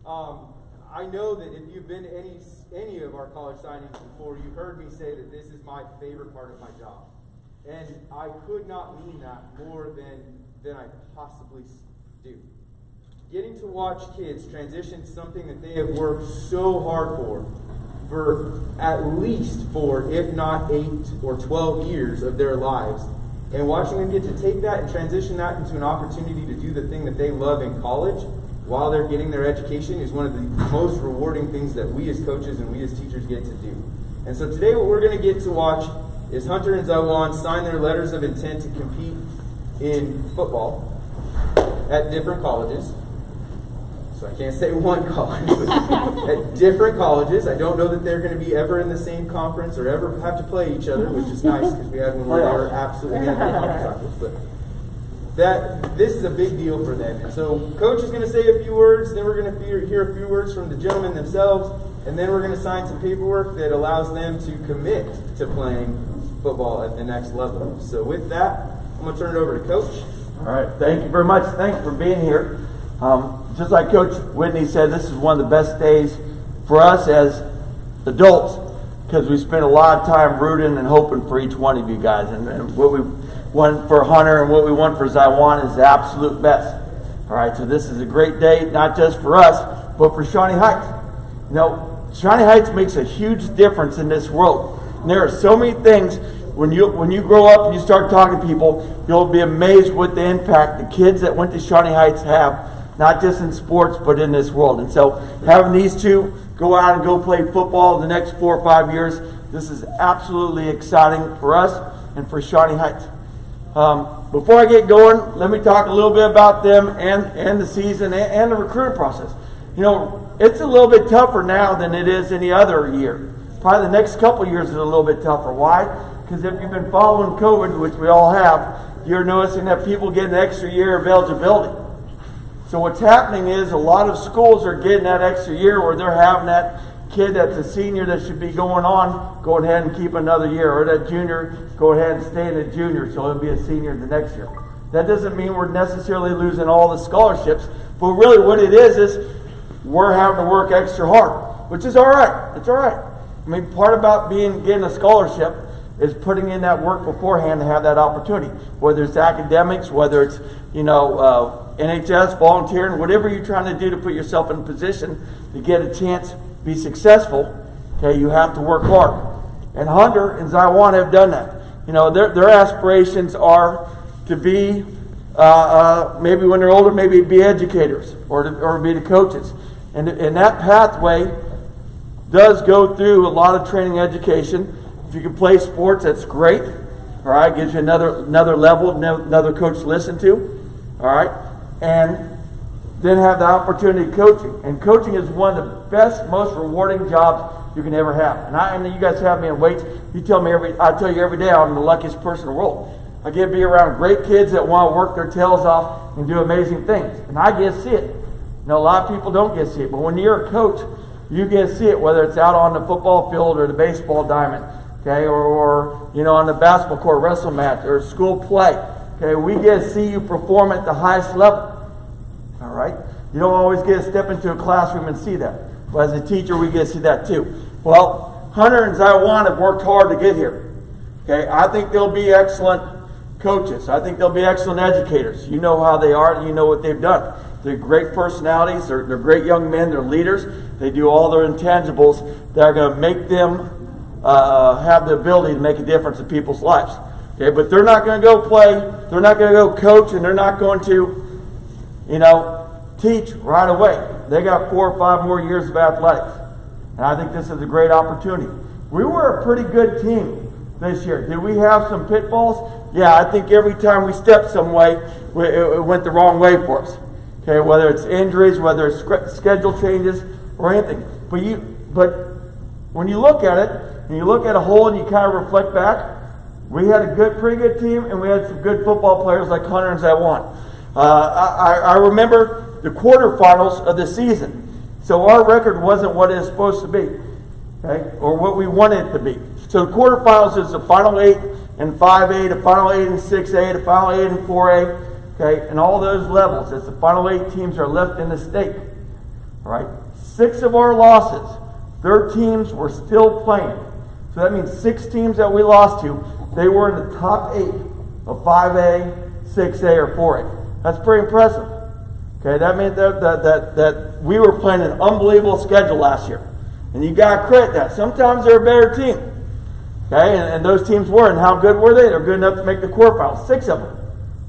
I know that if you've been to any of our college signings before, you've heard me say that this is my favorite part of my job. And I could not mean that more than I possibly do. Getting to watch kids transition something that they have worked so hard for at least 4, if not 8 or 12 years of their lives, and watching them get to take that and transition that into an opportunity to do the thing that they love in college while they're getting their education is one of the most rewarding things that we as coaches and we as teachers get to do. And so today what we're going to get to watch is Hunter and Ziwaun sign their letters of intent to compete in football at different colleges. So I can't say one college, but at different colleges. I don't know that they're going to be ever in the same conference or ever have to play each other, which is nice because we had one where they were absolutely in conference. But this is a big deal for them. And so Coach is going to say a few words, then we're going to hear a few words from the gentlemen themselves, and then we're going to sign some paperwork that allows them to commit to playing football at the next level. So with that, I'm going to turn it over to Coach. All right. Thank you very much. Thanks for being here. Just like Coach Whitney said, this is one of the best days for us as adults because we spend a lot of time rooting and hoping for each one of you guys. And what we want for Hunter and what we want for Ziwaun is the absolute best. All right, so this is a great day, not just for us, but for Shawnee Heights. You know, Shawnee Heights makes a huge difference in this world. And there are so many things. When you grow up and you start talking to people, you'll be amazed what the impact the kids that went to Shawnee Heights have, not just in sports, but in this world. And so having these two go out and go play football the next 4 or 5 years, this is absolutely exciting for us and for Shawnee Heights. Before I get going, let me talk a little bit about them and the season and the recruiting process. You know, it's a little bit tougher now than it is any other year. Probably the next couple of years is a little bit tougher. Why? Because if you've been following COVID, which we all have, you're noticing that people get an extra year of eligibility. So what's happening is a lot of schools are getting that extra year where they're having that kid that's a senior that should be going on, go ahead and keep another year, or that junior, go ahead and stay in a junior so he'll be a senior the next year. That doesn't mean we're necessarily losing all the scholarships, but really what it is we're having to work extra hard, which is all right. It's all right. I mean, part about getting a scholarship is putting in that work beforehand to have that opportunity, whether it's academics, whether it's, NHS, volunteering, whatever you're trying to do to put yourself in a position to get a chance to be successful, okay, you have to work hard. And Hunter and Ziwaun have done that. You know, their aspirations are to be, maybe when they're older, maybe be educators or be the coaches. And that pathway does go through a lot of training education. If you can play sports, that's great. All right, gives you another level, another coach to listen to. All right, and then have the opportunity of coaching. And coaching is one of the best, most rewarding jobs you can ever have. And I know you guys have me in weights. I tell you every day I'm the luckiest person in the world. I get to be around great kids that want to work their tails off and do amazing things. And I get to see it. You know, a lot of people don't get to see it. But when you're a coach, you get to see it, whether it's out on the football field or the baseball diamond, okay, or on the basketball court, wrestle match, or school play. Okay, we get to see you perform at the highest level. All right? You don't always get to step into a classroom and see that. But as a teacher, we get to see that too. Well, Hunter and Ziwaun have worked hard to get here. Okay, I think they'll be excellent coaches. I think they'll be excellent educators. You know how they are. You know what they've done. They're great personalities. They're great young men. They're leaders. They do all their intangibles that are going to make them have the ability to make a difference in people's lives. Okay, but they're not going to go play. They're not going to go coach, and they're not going to, teach right away. They got 4 or 5 more years of athletics. And I think this is a great opportunity. We were a pretty good team this year. Did we have some pitfalls? Yeah, I think every time we stepped some way, it went the wrong way for us. Okay, whether it's injuries, whether it's schedule changes, or anything. But when you look at it, and you look at a whole and you kind of reflect back, we had a pretty good team, and we had some good football players like Hunter and Ziwaun. I remember the quarterfinals of the season. So our record wasn't what it was supposed to be, okay, or what we wanted it to be. So the quarterfinals is the final 8 and 5A, the final 8 and 6A, the final 8 and 4A, okay, and all those levels. It's the final 8 teams are left in the state. All right, 6 of our losses, their teams were still playing. So that means 6 teams that we lost to, they were in the top 8 of 5A, 6A, or 4A. That's pretty impressive. Okay, that means that we were playing an unbelievable schedule last year. And you got to credit that. Sometimes they're a better team. Okay, and those teams were. And how good were they? They're good enough to make the quarterfinals. 6 of them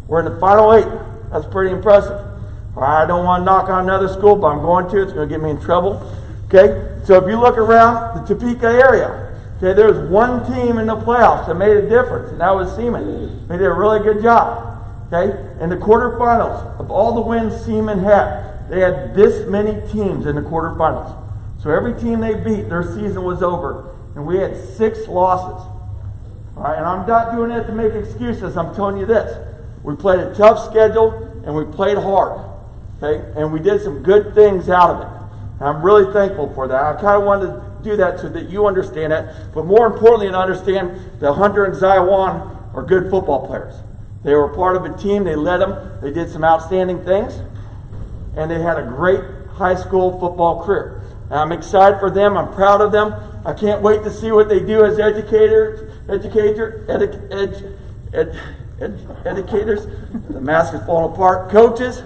were in the final 8. That's pretty impressive. All right, I don't want to knock on another school, but I'm going to. It's going to get me in trouble. Okay, so if you look around the Topeka area, okay, there's one team in the playoffs that made a difference, and that was Seaman. They did a really good job. Okay, in the quarterfinals, of all the wins Seaman had, they had this many teams in the quarterfinals. So every team they beat, their season was over, and we had 6 losses. All right, and I'm not doing it to make excuses. I'm telling you this: we played a tough schedule, and we played hard. Okay, and we did some good things out of it. And I'm really thankful for that. I kind of wanted to do that so that you understand that, but more importantly, and understand that Hunter and Ziwaun are good football players. They were part of a team. They led them. They did some outstanding things, and they had a great high school football career. And I'm excited for them. I'm proud of them. I can't wait to see what they do as educators. The mask is falling apart. Coaches.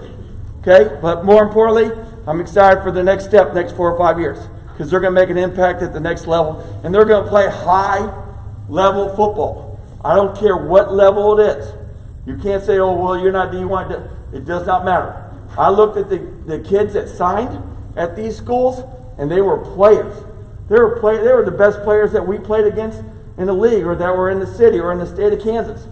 Okay, but more importantly, I'm excited for the next step, next 4 or 5 years, because they're going to make an impact at the next level, and they're going to play high-level football. I don't care what level it is. You can't say, "Oh, well, you're not D1." It does not matter. I looked at the kids that signed at these schools, and they were players. They were the best players that we played against in the league, or that were in the city, or in the state of Kansas.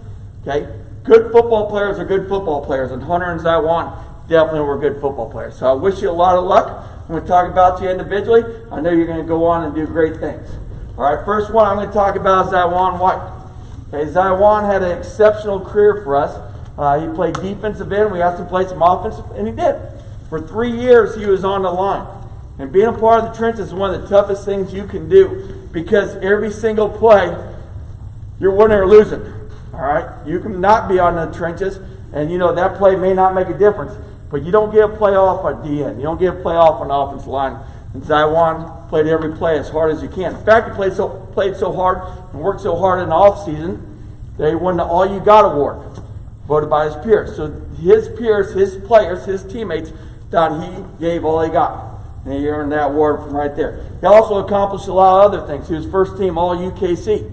Okay, good football players are good football players, and Hunter and Ziwaun definitely were good football players. So I wish you a lot of luck. I'm going to talk about you individually. I know you're going to go on and do great things. All right, first one I'm going to talk about is Ziwaun White. Okay, Ziwaun had an exceptional career for us. He played defensive end. We asked him to play some offensive, and he did. For 3 years, he was on the line. And being a part of the trenches is one of the toughest things you can do, because every single play, you're winning or losing. All right, you can not be on the trenches, and you know that play may not make a difference. But you don't get a play off on DN. You don't get a play off on the offensive line. And Ziwaun played every play as hard as you can. In fact, he played so hard and worked so hard in the offseason that he won the All You Got award, voted by his peers. So his peers, his players, his teammates thought he gave all he got. And he earned that award from right there. He also accomplished a lot of other things. He was first team All UKC.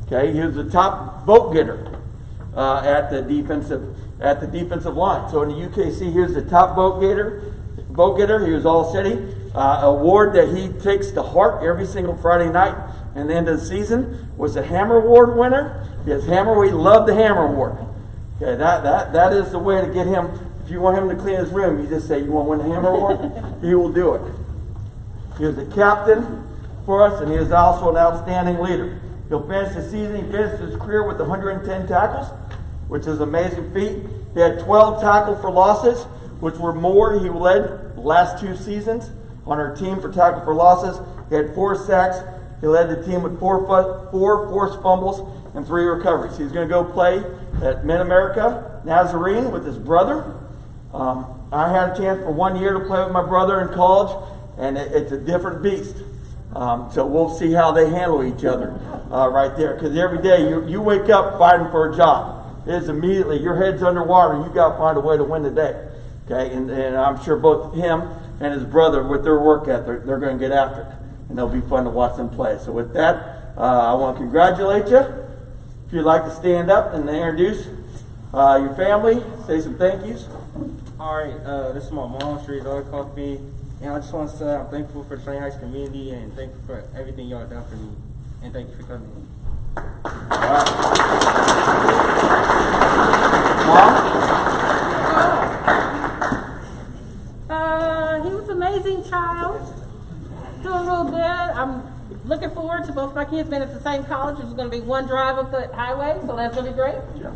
Okay, he was the top vote getter at the defensive line. So in the UKC, he was the top vote getter. He was all city. Award that he takes to heart every single Friday night. And the end of the season was the Hammer Award winner. Yes, Hammer, we love the Hammer Award. Okay, that is the way to get him. If you want him to clean his room, you just say, "You want to win the Hammer Award?" He will do it. He was a captain for us, and he is also an outstanding leader. He'll finish the season. He finished his career with 110 tackles, which is an amazing feat. He had 12 tackle for losses, which were more. He led the last 2 seasons on our team for tackle for losses. He had 4 sacks. He led the team with 4 forced fumbles and 3 recoveries. He's going to go play at Mid-America Nazarene with his brother. I had a chance for 1 year to play with my brother in college, and it's a different beast. So we'll see how they handle each other right there. Because every day you wake up fighting for a job. It is immediately your head's underwater. You got to find a way to win the day. Okay, and I'm sure both him and his brother, with their work ethic, they're going to get after it, and it'll be fun to watch them play. So with that, I want to congratulate you. If you'd like to stand up and introduce your family, say some thank yous. All right, this is my mom. She's always called me, and I just want to say I'm thankful for the Sunny Heights community and thankful for everything y'all done for me, and thank you for coming. Mom? He was an amazing child, doing real good. I'm looking forward to both my kids being at the same college. It's going to be one drive up the highway, so that's going to be great. Yeah.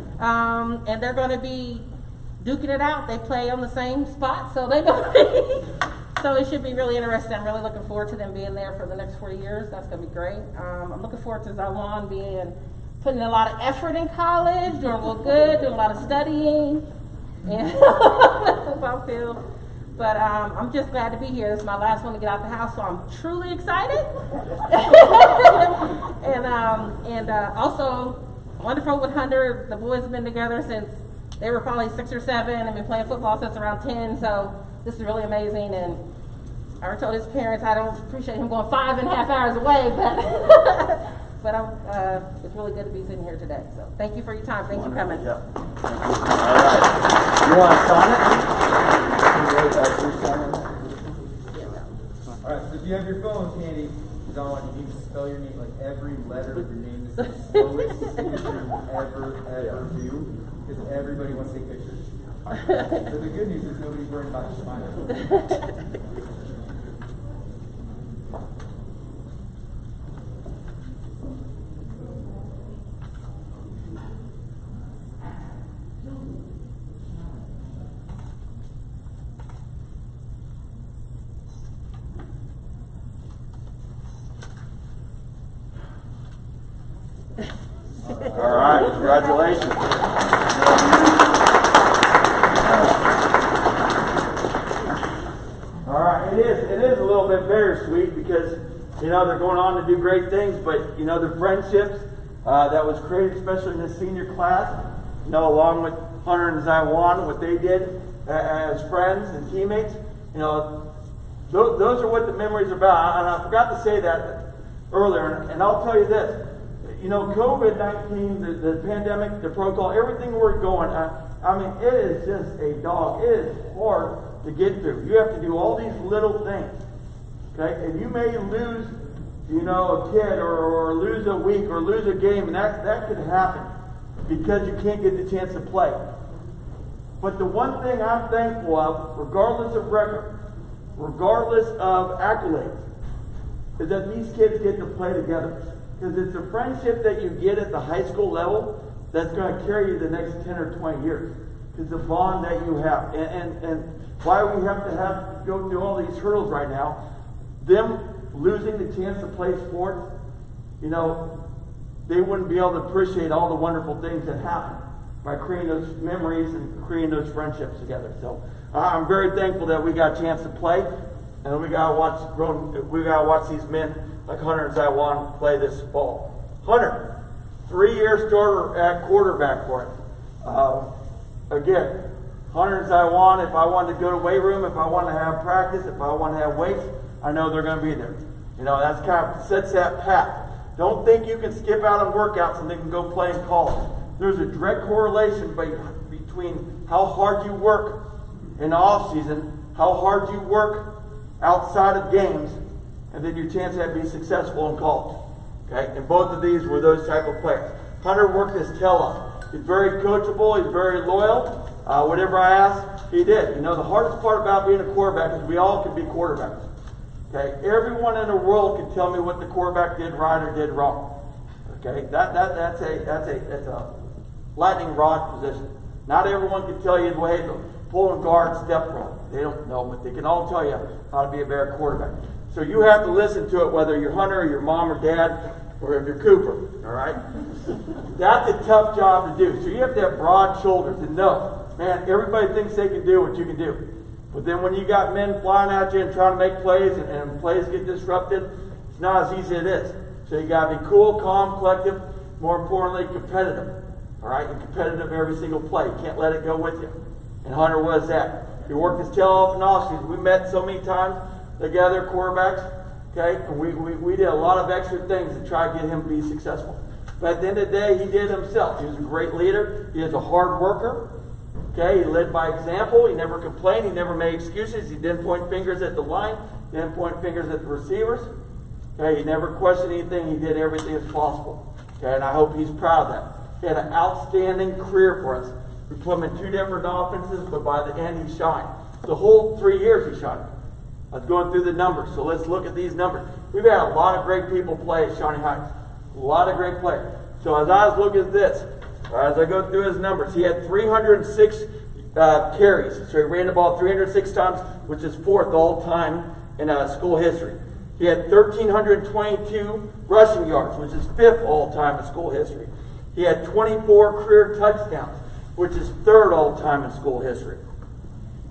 And they're going to be duking it out. They play on the same spot, so they're going to be. So it should be really interesting. I'm really looking forward to them being there for the next 4 years. That's going to be great. I'm looking forward to Ziwaun putting a lot of effort in college, doing real good, doing a lot of studying, and football field. But I'm just glad to be here. This is my last one to get out the house, so I'm truly excited. and also wonderful with Hunter. The boys have been together since they were probably 6 or 7 and been playing football since around 10. So this is really amazing. And I already told his parents I don't appreciate him going 5.5 hours away, but it's really good to be sitting here today. So thank you for your time. Thank you for coming. Yeah. All right. You want to sign it? All right, so if you have your phones handy, Ziwaun, you need to spell your name, like every letter of your name. This is the slowest signature you ever do, because everybody wants to take pictures. So the good news is nobody's worried about your smile. All right, congratulations. All right, it is a little bit bittersweet because, you know, they're going on to do great things, but, you know, the friendships that was created, especially in the senior class, you know, along with Hunter and Ziwaun, what they did as friends and teammates, you know, those are what the memories are about. And I forgot to say that earlier, and I'll tell you this. You know, COVID-19, the pandemic, the protocol, everything we're going, I mean, it is just a dog. It is hard to get through. You have to do all these little things, okay? And you may lose, you know, a kid or lose a week or lose a game, and that could happen because you can't get the chance to play. But the one thing I'm thankful of, regardless of record, regardless of accolades, is that these kids get to play together. Because it's a friendship that you get at the high school level that's going to carry you the next 10 or 20 years. It's the bond that you have. And why we have to go through all these hurdles right now, them losing the chance to play sports, you know, they wouldn't be able to appreciate all the wonderful things that happen by creating those memories and creating those friendships together. So I'm very thankful that we got a chance to play, and we got to watch these men like Hunter and Ziwaun play this fall. Hunter, 3-year starter at quarterback for him. Again, Hunter and Ziwaun, if I wanted to go to weight room, if I want to have practice, if I want to have weights, I know they're going to be there. You know, that's kind of sets that path. Don't think you can skip out on workouts and then can go play in college. There's a direct correlation between how hard you work in the off season, how hard you work outside of games, and then your chance to be successful in college. Okay? And both of these were those type of players. Hunter worked his tail off. He's very coachable. He's very loyal. Whatever I asked, he did. You know, the hardest part about being a quarterback is we all can be quarterbacks. Okay? Everyone in the world can tell me what the quarterback did right or did wrong. Okay? That's a lightning rod position. Not everyone can tell you the way to pull and guard, step wrong. They don't know, but they can all tell you how to be a better quarterback. So you have to listen to it, whether you're Hunter or your mom or dad, or if you're Cooper, all right? That's a tough job to do. So you have to have broad shoulders and know, man, everybody thinks they can do what you can do. But then when you got men flying at you and trying to make plays, and plays get disrupted, it's not as easy as it is. So you got to be cool, calm, collective, more importantly, competitive, all right? And competitive every single play. You can't let it go with you. And Hunter was that. He worked his tail off in offseason. We met so many times together, quarterbacks, okay? And we did a lot of extra things to try to get him to be successful. But at the end of the day, he did it himself. He was a great leader. He was a hard worker. Okay, he led by example. He never complained. He never made excuses. He didn't point fingers at the line. He didn't point fingers at the receivers. Okay, he never questioned anything. He did everything as possible. Okay, and I hope he's proud of that. He had an outstanding career for us. We put him in 2 different offenses, but by the end he shined. The whole 3 years he shined. I was going through the numbers, so let's look at these numbers. We've had a lot of great people play at Shawnee Heights. A lot of great players. So as I was looking at this, as I go through his numbers, he had 306 carries. So he ran the ball 306 times, which is 4th all time in school history. He had 1,322 rushing yards, which is 5th all time in school history. He had 24 career touchdowns, which is 3rd all time in school history.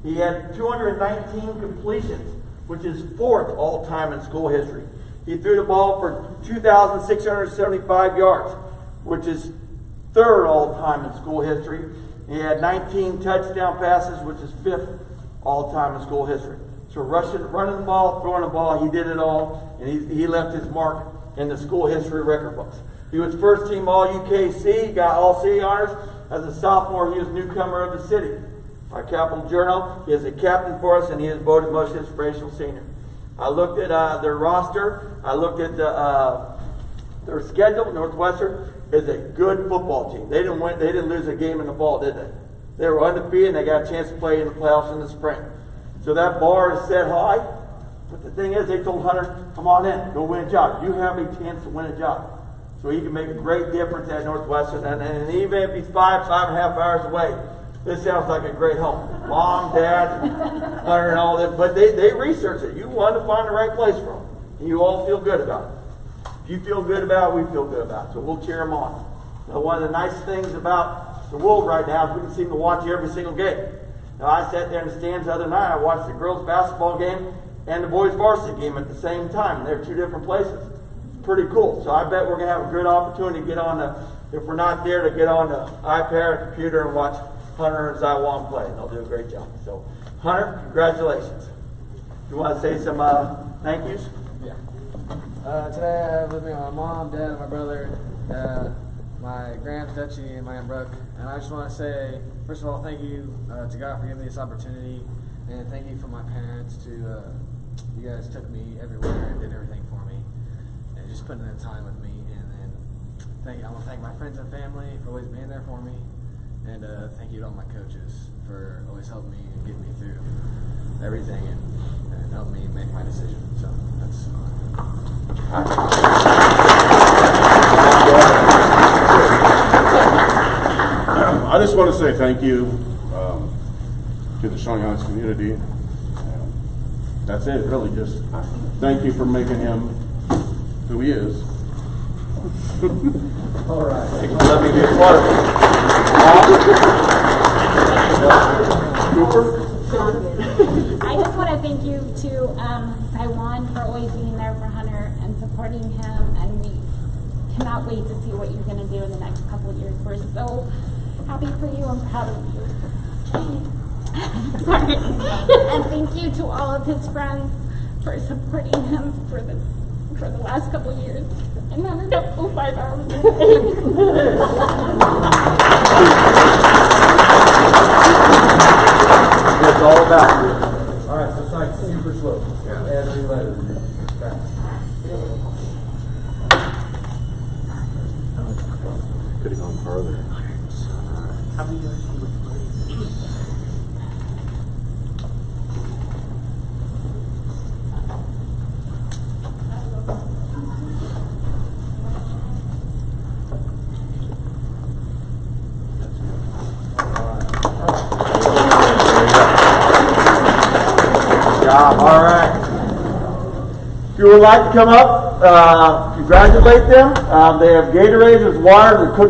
He had 219 completions, which is 4th all-time in school history. He threw the ball for 2,675 yards, which is 3rd all-time in school history. He had 19 touchdown passes, which is 5th all-time in school history. So running the ball, throwing the ball, he did it all, and he left his mark in the school history record books. He was first team All-UKC, got All-City honors. As a sophomore, he was newcomer of the city. Our Capital Journal, he is a captain for us, and he is voted most inspirational senior. I looked at their roster. I looked at their schedule. Northwestern is a good football team. They didn't win. They didn't lose a game in the fall, did they? They were undefeated, and they got a chance to play in the playoffs in the spring. So that bar is set high. But the thing is, they told Hunter, "Come on in, go win a job. You have a chance to win a job." So he can make a great difference at Northwestern, and even if he's 5.5 hours away, this sounds like a great home. Mom, Dad, Hunter, and all this. But they researched it. You wanted to find the right place for them, and you all feel good about it. If you feel good about it, we feel good about it. So we'll cheer them on. Now, one of the nice things about the world right now is we can seem to watch every single game. Now, I sat there in the stands the other night. I watched the girls' basketball game and the boys' varsity game at the same time. They're 2 different places. Pretty cool. So I bet we're going to have a good opportunity to get on if we're not there, to get on the iPad or computer and watch Hunter and Ziwaun play. They'll do a great job. So, Hunter, congratulations. You want to say some thank yous? Yeah. Today I have with me my mom, dad, and my brother, my Grams, Dutchie, and my Aunt Brooke. And I just want to say, first of all, thank you to God for giving me this opportunity, and thank you for my parents. You guys took me everywhere and did everything for me, and just putting in time with me. And then I want to thank my friends and family for always being there for me, and thank you to all my coaches for always helping me and getting me through everything and helping me make my decision. So that's. I just want to say thank you to the Shawnee Heights community. That's it, really. Just thank you for making him who he is. All right. Let me be a part of it. Cooper? I just want to thank you to Ziwaun for always being there for Hunter and supporting him, and we cannot wait to see what you're going to do in the next couple of years. We're so happy for you and proud of you. Sorry. And thank you to all of his friends for supporting him for the last couple of years. And Hunter got full 5 hours a day. It's all about you. All right, so sign super slow. Add 3 letters. Could have gone further. How many years have you been playing? All right. If you would like to come up, congratulate them. They have Gatorades, there's water, the cookies.